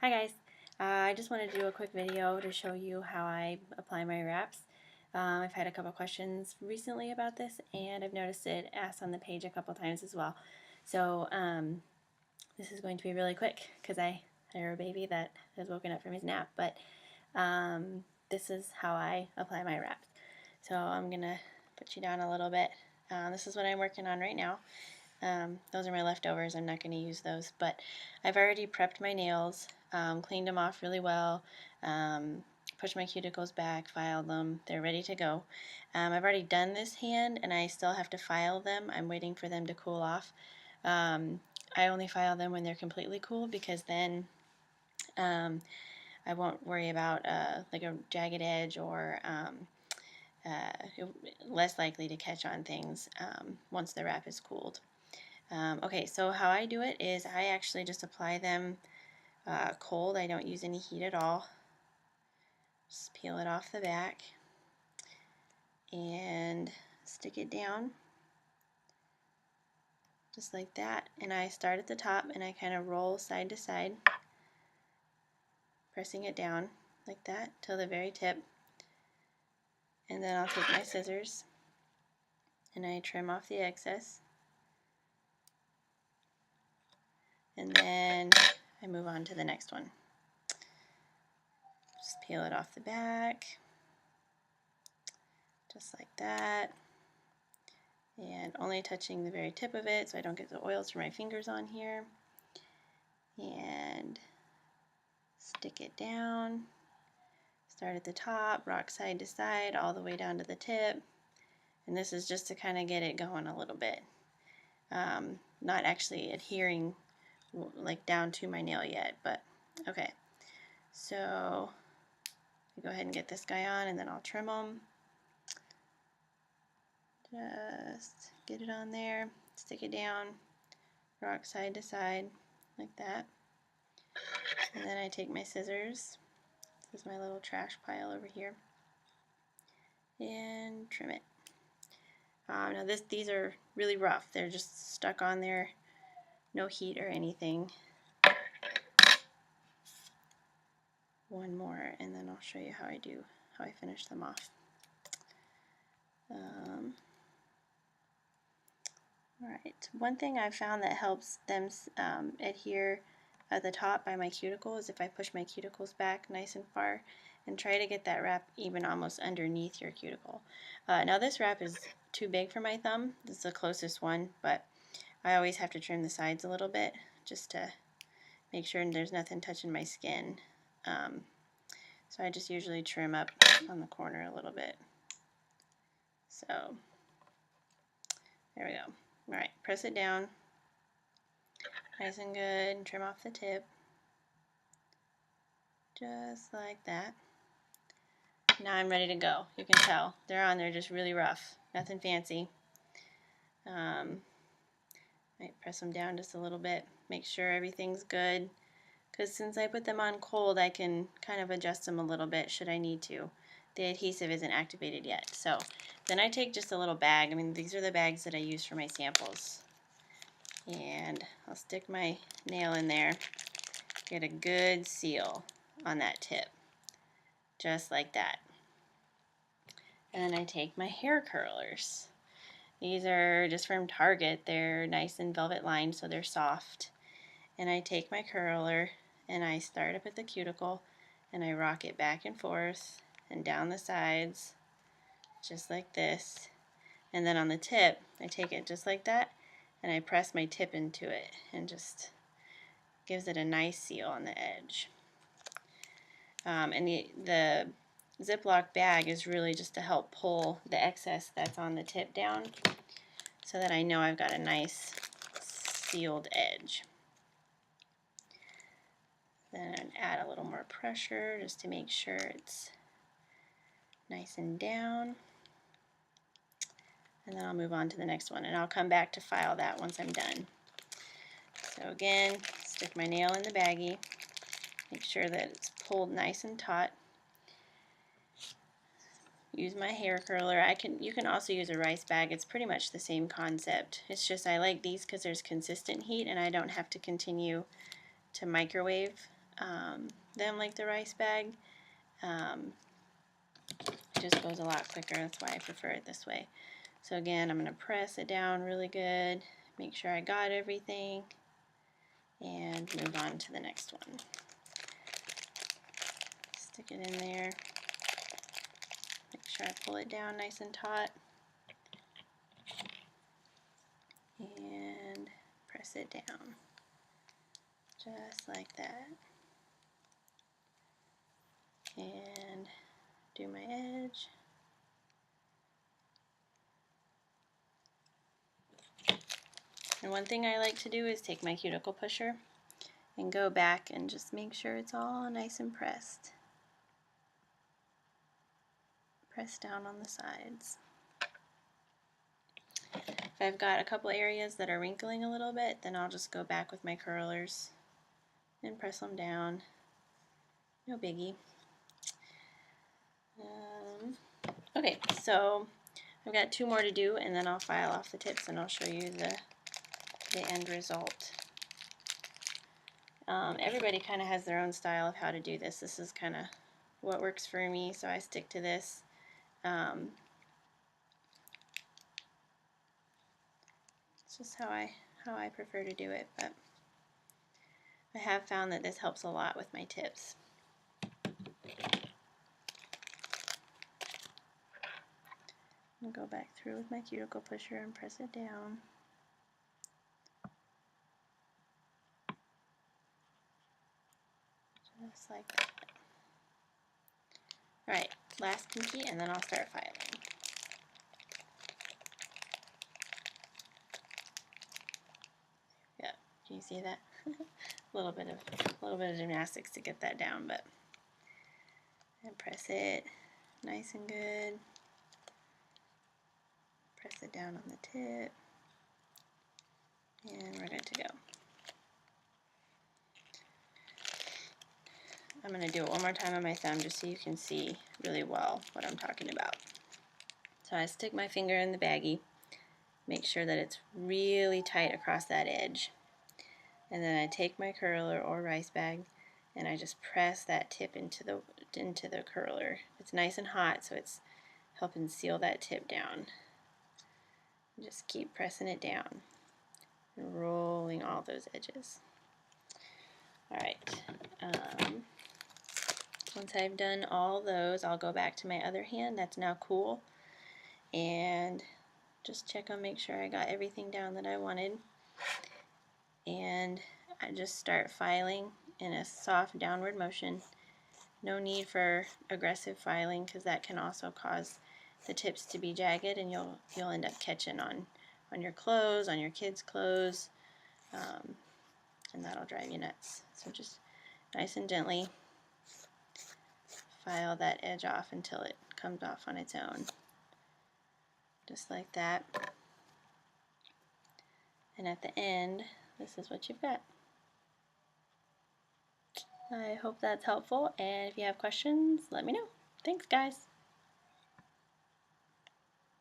Hi guys, I just wanted to do a quick video to show you how I apply my wraps. I've had a couple questions recently about this, and I've noticed it asked on the page a couple times as well. So this is going to be really quick because I hear a baby that has woken up from his nap, but this is how I apply my wraps. So I'm going to put you down a little bit. This is what I'm working on right now. Those are my leftovers. I'm not going to use those, but I've already prepped my nails, cleaned them off really well, pushed my cuticles back, filed them. They're ready to go. I've already done this hand, and I still have to file them. I'm waiting for them to cool off. I only file them when they're completely cool because then I won't worry about like a jagged edge or less likely to catch on things once the wrap is cooled. Okay, so how I do it is I actually just apply them cold. I don't use any heat at all. Just peel it off the back and stick it down just like that. And I start at the top and I kind of roll side to side, pressing it down like that till the very tip. And then I'll take my scissors and I trim off the excess. And then I move on to the next one. Just peel it off the back, just like that. And only touching the very tip of it so I don't get the oils from my fingers on here. And stick it down. Start at the top, rock side to side, all the way down to the tip. And this is just to kind of get it going a little bit. Not actually adhering like down to my nail yet, but okay. So I go ahead and get this guy on, and then I'll trim them. Just get it on there, stick it down, rock side to side like that. And then I take my scissors, this is my little trash pile over here, and trim it. Now these are really rough, they're just stuck on there, no heat or anything. One more and then I'll show you how I finish them off. Alright, one thing I've found that helps them adhere at the top by my cuticle is if I push my cuticles back nice and far and try to get that wrap even almost underneath your cuticle. Now this wrap is too big for my thumb. This is the closest one, but I always have to trim the sides a little bit just to make sure there's nothing touching my skin. So I just usually trim up on the corner a little bit. So there we go. Alright, press it down nice and good and trim off the tip. Just like that. Now I'm ready to go. You can tell they're on there just really rough. Nothing fancy. Might press them down just a little bit. Make sure everything's good. Because since I put them on cold, I can kind of adjust them a little bit should I need to. The adhesive isn't activated yet. So then I take just a little bag. I mean, these are the bags that I use for my samples. And I'll stick my nail in there. Get a good seal on that tip. Just like that. And I take my hair curlers. These are just from Target. They're nice and velvet lined, so they're soft. And I take my curler and I start up at the cuticle and I rock it back and forth and down the sides just like this. And then on the tip, I take it just like that and I press my tip into it and just gives it a nice seal on the edge. And the Ziploc bag is really just to help pull the excess that's on the tip down so that I know I've got a nice sealed edge. Then add a little more pressure just to make sure it's nice and down. And then I'll move on to the next one, and I'll come back to file that once I'm done. So again, stick my nail in the baggie, make sure that it's pulled nice and taut. Use my hair curler. You can also use a rice bag. It's pretty much the same concept. It's just I like these because there's consistent heat and I don't have to continue to microwave them like the rice bag. It just goes a lot quicker. That's why I prefer it this way. So again, I'm going to press it down really good, make sure I got everything, and move on to the next one. Stick it in there. Make sure I pull it down nice and taut. And press it down. Just like that. And do my edge. And one thing I like to do is take my cuticle pusher and go back and just make sure it's all nice and pressed. Press down on the sides. If I've got a couple areas that are wrinkling a little bit, then I'll just go back with my curlers and press them down. No biggie. Okay, so I've got 2 more to do, and then I'll file off the tips and I'll show you the end result. Everybody kind of has their own style of how to do this. This is kind of what works for me, so I stick to this. It's just how I prefer to do it, but I have found that this helps a lot with my tips. I'll go back through with my cuticle pusher and press it down. Just like that. Alright, last pinky, and then I'll start filing. Yeah, can you see that? a little bit of gymnastics to get that down, but and press it nice and good. Press it down on the tip, and we're good to go. I'm going to do it one more time on my thumb just so you can see really well what I'm talking about. So I stick my finger in the baggie, make sure that it's really tight across that edge, and then I take my curler or rice bag and I just press that tip into the curler. It's nice and hot, so it's helping seal that tip down. Just keep pressing it down and rolling all those edges. Alright, once I've done all those, I'll go back to my other hand that's now cool and just check on, make sure I got everything down that I wanted. And I just start filing in a soft downward motion. No need for aggressive filing because that can also cause the tips to be jagged, and you'll end up catching on your clothes, on your kids' clothes, and that'll drive you nuts. So just nice and gently file that edge off until it comes off on its own. Just like that. And at the end, this is what you've got. I hope that's helpful, and if you have questions, let me know. Thanks, guys.